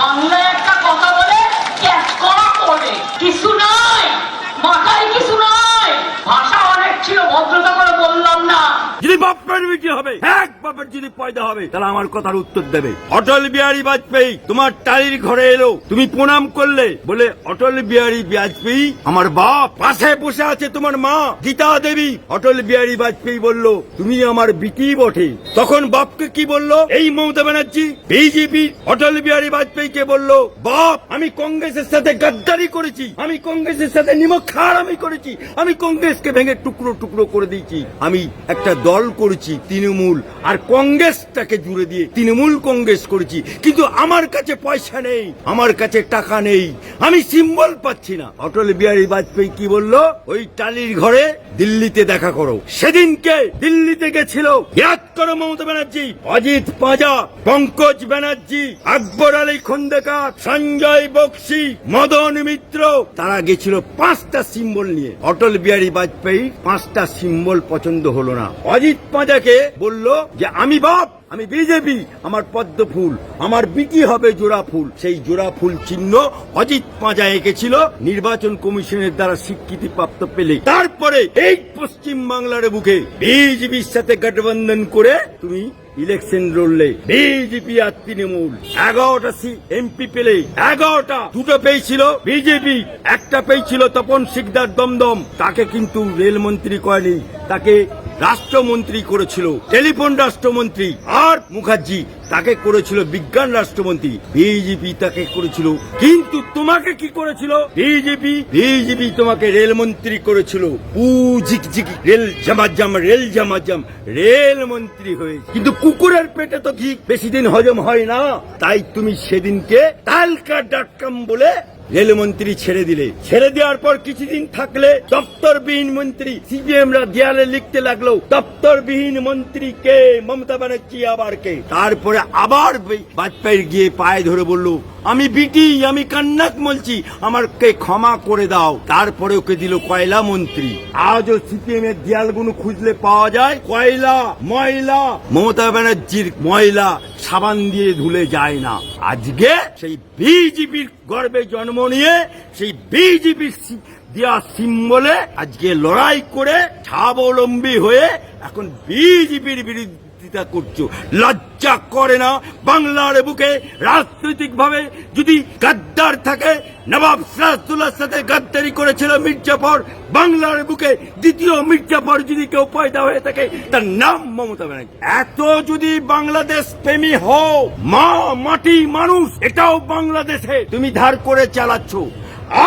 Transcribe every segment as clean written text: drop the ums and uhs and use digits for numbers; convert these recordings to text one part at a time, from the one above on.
বাংলায় একটা কথা বলে ক্যাচ করা পড়ে, কিছু নয় মাথায়, কিছু নয়। ভাষা অনেক ছিল, ভদ্রতা করে বললাম না। যদি বাপের বেটি হবে, এক বাপের যদি পয়দা হবে, তাহলে আমার কথার উত্তর দেবে। অটল বিহারী বাজপেয়ী তোমার টালির ঘরে এলো, তুমি প্রণাম করলে, বলে অটল বিহারী বাজপেয়ী আমার বাপ। পাশে বসে আছে তোমার মা গীতা দেবী। অটল বিহারী বাজপেয়ী বলল, তুমি আমার বিটি বটে। তখন বাপকে কি বলল এই মমতা ব্যানার্জি? বিজেপি অটল বিহারী বাজপেয়ীকে বলল, বাপ আমি কংগ্রেসের সাথে গাদ্দারি করেছি, আমি কংগ্রেসের সাথে নিমক খারামি করেছি, আমি কংগ্রেসকে ভেঙে টুকরো টুকরো করে দিয়েছি, আমি একটা দল করেছি তৃণমূল, আর কংগ্রেসটাকে জুড়ে দিয়ে তৃণমূল কংগ্রেস করেছি, কিন্তু আমার কাছে পয়সা নেই, আমার কাছে টাকা নেই, আমি সিম্বল পাচ্ছি না। অটল বিহারী বাজপেয়ী কি বলল? ওই টালির ঘরে দিল্লিতে দেখা করো। সেদিনকে দিল্লিতে গেছিল, ইয়াদ করো মমতা ব্যানার্জি, অজিত পাঁজা, পঙ্কজ ব্যানার্জি, আকবর আলী খন্দকার, সঞ্জয় বক্সি, মদন মিত্র, তারা গেছিল 5টা সিম্বল নিয়ে। অটল বিহারী বাজপেয়ী 5টা সিম্বল পছন্দ হলো না। অজিত পাঁজাকে বলল যে আমি বাপ, আমি বিজেপি, আমার পদ্ম ফুল, আমার বিটি হবে জোড়া ফুল। সেই জোড়া ফুল চিহ্ন অজিত পাঁজা এঁকেছিল, নির্বাচন কমিশনের দ্বারা স্বীকৃতি প্রাপ্ত পেলে তারপরে এই পশ্চিম বাংলার বুকে বিজেপির সাথে গঠবন্ধন করে তুমি ইলেকশন লড়লে। বিজেপি আর তৃণমূল 11টা এমপি পেলে, 11টা, 2টো পেয়েছিল বিজেপি, একটা পেয়েছিল তপন শিকদার দমদম, তাকে কিন্তু রেলমন্ত্রী করেনি, তাকে রাষ্ট্রমন্ত্রী করেছিল, টেলিফোন রাষ্ট্রমন্ত্রী। আর মুখার্জি তাকে করেছিল বিজ্ঞান রাষ্ট্রমন্ত্রী, বিজেপি তাকে করেছিল। কিন্তু তোমাকে কি করেছিল বিজেপি? তোমাকে রেলমন্ত্রী করেছিল, রেল জামাজাম রেলমন্ত্রী হয়ে। কিন্তু কুকুরের পেটে তো ঘি বেশি দিন হজম হয় না, তাই তুমি সেদিনকে তালকা.com বলে রেলমন্ত্রী ছেড়ে দিলে। ছেড়ে দেওয়ার পর কিছুদিন থাকলে দপ্তরবিহীন মন্ত্রী, সিপিএমরা দেয়ালে লিখতে লাগলো দপ্তরবিহীন মন্ত্রী কে? মমতা ব্যানার্জি আবার কে? তারপরে আবার বাজপেয়ীর গিয়ে পায়ে ধরে বলল, আমি বিটি, আমি কান্নাক বলছি, আমাকে ক্ষমা করে দাও। তারপরে ওকে দিল কয়লা মন্ত্রী। আজও সিপিএম এর দেয়ালগুলো খুঁজলে পাওয়া যায় কয়লা, ময়লা। মমতা ব্যানার্জির ময়লা সাবান দিয়ে ধুলে যায় না। আজকে সেই বিজেপির গর্বে জন্ম নিয়ে সেই বিজেপির দেয়া সিম্বলে আজকে লড়াই করে স্বাবলম্বী হয়ে এখন বিজেপির বিরোধিতা করছো। লজ্জা করে না? বাংলার বুকে রাজনৈতিক ভাবে যদি গাদ্দার থাকে, নবাব সিরাজউদ্দৌলার সাথে গাদ্দারি করেছিল মির্জাফর, বাংলার বুকে দ্বিতীয় মির্জাফর যদি কেউ পয়দা হয়ে থাকে তার নাম মমতা ব্যানার্জি। এত যদি বাংলাদেশ প্রেমী হও, মা মাটি মানুষ এটাও বাংলাদেশে তুমি ধার করে চালাচ্ছ।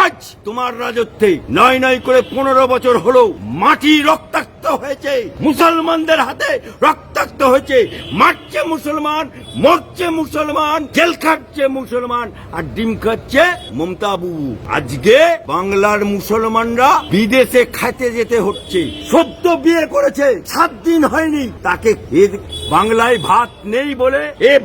আজ তোমার রাজত্বে নয় করে 15 বছর হলো মাটি রক্তাক্ত হয়েছে, মুসলমানদের হাতে রক্তাক্ত হয়েছে, মারছে মুসলমান, মরছে মুসলমান, জেল খাটছে মুসলমান, আর ডিম খাচ্ছে মমতা বুবু। আজকে বাংলার মুসলমানরা বিদেশে খাইতে যেতে হচ্ছে। সদ্য বিয়ে করেছে, 7 দিন হয়নি, তাকে বাংলায় ভাত নেই বলে,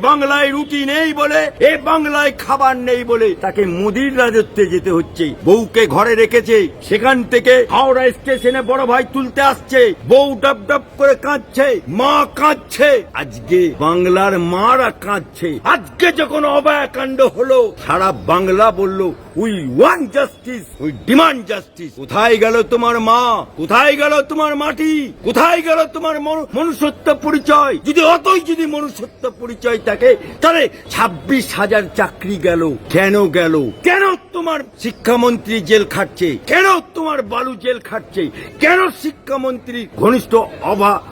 বাংলায় রুটি নেই বলে, বাংলায় খাবার নেই বলে তাকে মোদির রাজত্বে যেতে হচ্ছে। বউকে ঘরে রেখেছে, সেখান থেকে হাওড়া স্টেশনে বড় ভাই তুলতে আসছে, বউ ডাব ডাব করে কাঁদছে, মা কাঁদছে, আজকে বাংলার মারা কাঁদছে। আজকে যখন অভয়াকাণ্ড হলো, সারা বাংলা বলল we want justice, we demand justice. কোথায় গেল তোমার মা? কোথায় গেল তোমার মাটি? কোথায় গেল তোমার মনুষ্যত্ব পরিচয়? যদি মনুষ্যত্ব পরিচয় থাকে, তাহলে 26,000 চাকরি গেল। কেন গেল? কেন তোমার শিক্ষামন্ত্রী জেল খাটছে? কেন তোমার বালু জেল খাটছে? কেন শিক্ষামন্ত্রী ঘনিষ্ঠ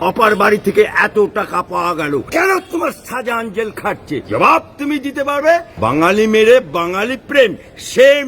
অপার বাড়ি থেকে এত টাকা পাওয়া গেল? কেন তোমার শাহজাহান জেল খাটছে? জবাব তুমি দিতে পারবে? বাঙালি মেরে বাঙালি প্রেম, সেম